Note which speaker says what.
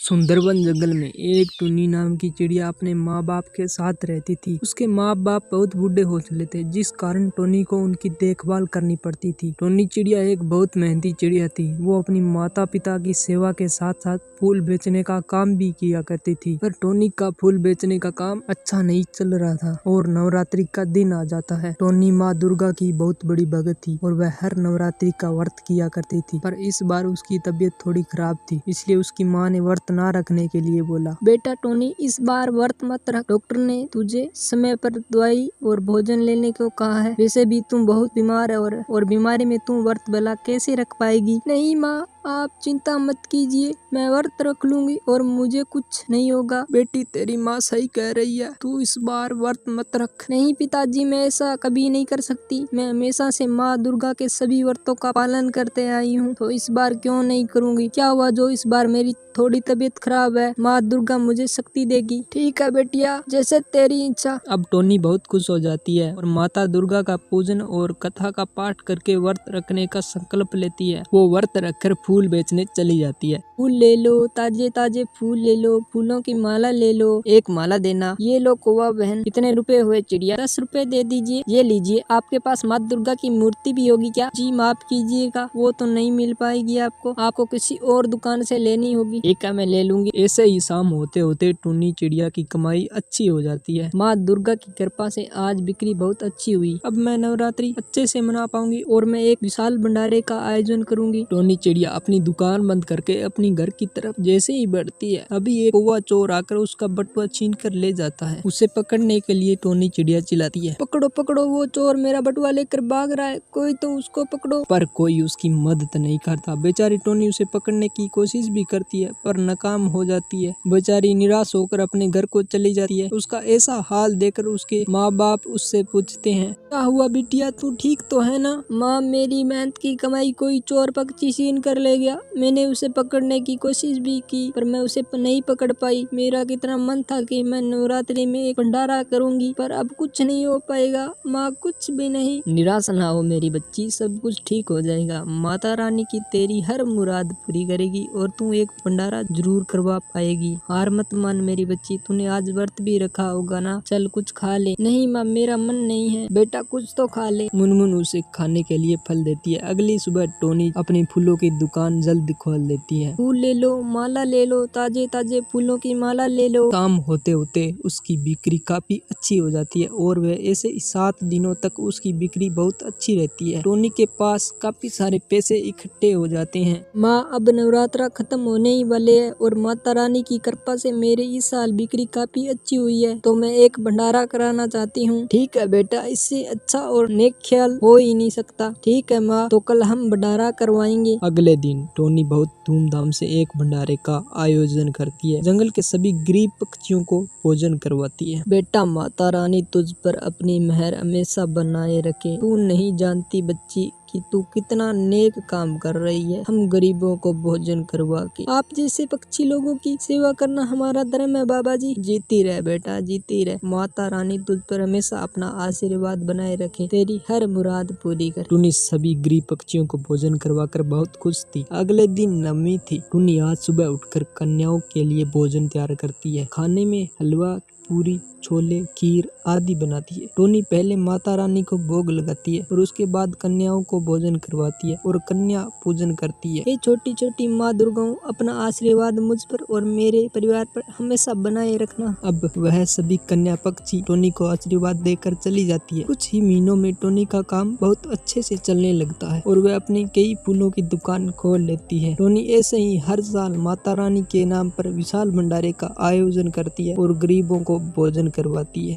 Speaker 1: सुंदरबन जंगल में एक टुन्नी नाम की चिड़िया अपने माँ बाप के साथ रहती थी। उसके माँ बाप बहुत बूढ़े हो चले थे, जिस कारण टोनी को उनकी देखभाल करनी पड़ती थी। टोनी चिड़िया एक बहुत मेहनती चिड़िया थी। वो अपनी माता पिता की सेवा के साथ साथ फूल बेचने का काम भी किया करती थी। पर टोनी का फूल बेचने का काम अच्छा नहीं चल रहा था और नवरात्रि का दिन आ जाता है। टोनी माँ दुर्गा की बहुत बड़ी भगत थी और वह हर नवरात्रि का व्रत किया करती थी। पर इस बार उसकी तबीयत थोड़ी खराब थी, इसलिए उसकी माँ ने व्रत ना रखने के लिए बोला।
Speaker 2: बेटा टोनी, इस बार व्रत मत रख। डॉक्टर ने तुझे समय पर दवाई और भोजन लेने को कहा है। वैसे भी तुम बहुत बीमार है और बीमारी में तुम व्रत भला कैसे रख पाएगी। नहीं माँ, आप चिंता मत कीजिए, मैं व्रत रख लूंगी और मुझे कुछ नहीं होगा।
Speaker 1: बेटी, तेरी माँ सही कह रही है, तू इस बार व्रत मत रख।
Speaker 2: नहीं पिताजी, मैं ऐसा कभी नहीं कर सकती। मैं हमेशा से माँ दुर्गा के सभी व्रतों का पालन करते आई हूँ, तो इस बार क्यों नहीं करूँगी। क्या हुआ जो इस बार मेरी थोड़ी तबीयत खराब है, माँ दुर्गा मुझे शक्ति देगी। ठीक है बेटिया, जैसे तेरी इच्छा।
Speaker 1: अब टोनी बहुत खुश हो जाती है और माता दुर्गा का पूजन और कथा का पाठ करके व्रत रखने का संकल्प लेती है। वो व्रत रखकर फूल बेचने चली जाती है।
Speaker 2: फूल ले लो, ताजे ताजे फूल ले लो, फूलों की माला ले लो।
Speaker 1: एक माला देना।
Speaker 2: ये लो कौवा बहन, कितने रुपए हुए चिड़िया? 10 रुपए दे दीजिए। ये लीजिए। आपके पास माँ दुर्गा की मूर्ति भी होगी क्या? जी माफ कीजिएगा, वो तो नहीं मिल पाएगी आपको किसी और दुकान से लेनी होगी।
Speaker 1: ठीक है, मैं ले लूंगी। ऐसे ही शाम होते होते टुन्नी चिड़िया की कमाई अच्छी हो जाती है।
Speaker 2: माँ दुर्गा की कृपा से आज बिक्री बहुत अच्छी हुई।
Speaker 1: अब मैं नवरात्रि अच्छे से मना पाऊंगी
Speaker 2: और मैं एक विशाल भंडारे का आयोजन करूंगी।
Speaker 1: टोनी चिड़िया अपनी दुकान बंद करके अपनी घर की तरफ जैसे ही बढ़ती है, अभी एक कौवा चोर आकर उसका बटुआ छीन कर ले जाता है। उसे पकड़ने के लिए टोनी चिड़िया चिल्लाती है,
Speaker 2: पकड़ो पकड़ो, वो चोर मेरा बटुआ लेकर भाग रहा है, कोई तो उसको पकड़ो।
Speaker 1: पर कोई उसकी मदद नहीं करता। बेचारी टोनी उसे पकड़ने की कोशिश भी करती है पर नाकाम हो जाती है। बेचारी निराश होकर अपने घर को चली जाती है। उसका ऐसा हाल देखकर उसके माँ बाप उससे पूछते हैं,
Speaker 2: क्या हुआ बिटिया, तू ठीक तो है ना? माँ, मेरी मेहनत की कमाई कोई चोर पक्षी छीन कर ले गया। मैंने उसे पकड़ने की कोशिश भी की पर मैं उसे नहीं पकड़ पाई। मेरा कितना मन था कि मैं नवरात्रि में एक भंडारा करूंगी, पर अब कुछ नहीं हो पाएगा माँ, कुछ भी नहीं।
Speaker 1: निराश ना हो मेरी बच्ची, सब कुछ ठीक हो जाएगा। माता रानी की तेरी हर मुराद पूरी करेगी और तू एक भंडारा जरूर करवा पाएगी। हार मत मान मेरी बच्ची, तूने आज व्रत भी रखा होगा ना, चल कुछ खा ले।
Speaker 2: नहीं माँ, मेरा मन नहीं है। बेटा कुछ तो खा ले।
Speaker 1: मुनमुन उसे खाने के लिए फल देती है। अगली सुबह टोनी अपनी फूलों की दुकान जल्द खोल देती है।
Speaker 2: फूल ले लो, माला ले लो, ताजे ताजे फूलों की माला ले लो।
Speaker 1: काम होते होते उसकी बिक्री काफी अच्छी हो जाती है और वह ऐसे 7 दिनों तक उसकी बिक्री बहुत अच्छी रहती है। टोनी के पास काफी सारे पैसे इकट्ठे हो जाते हैं।
Speaker 2: माँ, अब नवरात्रा खत्म होने ही वाले है और माता रानी की कृपा से मेरे इस साल बिक्री काफी अच्छी हुई है, तो मैं एक भंडारा कराना चाहती हूँ। ठीक है बेटा, इससे अच्छा और नेक ख्याल हो ही नहीं सकता। ठीक है माँ, तो कल हम भंडारा करवाएंगे।
Speaker 1: अगले दिन टोनी बहुत धूमधाम से एक भंडारे का आयोजन करती है। जंगल के सभी गरीब पक्षियों को भोजन करवाती है।
Speaker 2: बेटा, माता रानी तुझ पर अपनी मेहर हमेशा बनाए रखे। तू नहीं जानती बच्ची कि तू कितना नेक काम कर रही है। हम गरीबों को भोजन करवा के आप जैसे पक्षी लोगों की सेवा करना हमारा धर्म है। बाबा जी, जीती रहे बेटा, जीती रहे। माता रानी तुझ पर हमेशा अपना आशीर्वाद बनाए रखे, तेरी हर मुराद पूरी करे।
Speaker 1: टुनी सभी गरीब पक्षियों को भोजन करवाकर बहुत खुश थी। अगले दिन नवमी थी। टुनी आज सुबह उठकर कन्याओं के लिए भोजन तैयार करती है। खाने में हलवा, पूरी, छोले, खीर आदि बनाती है। टोनी पहले माता रानी को भोग लगाती है और उसके बाद कन्याओं को भोजन करवाती है और कन्या पूजन करती है।
Speaker 2: हे छोटी छोटी माँ दुर्गाओं, अपना आशीर्वाद मुझ पर और मेरे परिवार पर हमेशा बनाए रखना।
Speaker 1: अब वह सभी कन्या पक्षी टोनी को आशीर्वाद देकर चली जाती है। कुछ ही महीनों में टोनी का काम बहुत अच्छे से चलने लगता है और वह अपनी कई फूलों की दुकान खोल लेती है। टोनी ऐसे ही हर साल माता रानी के नाम पर विशाल भंडारे का आयोजन करती है और गरीबों को भोजन करवाती है।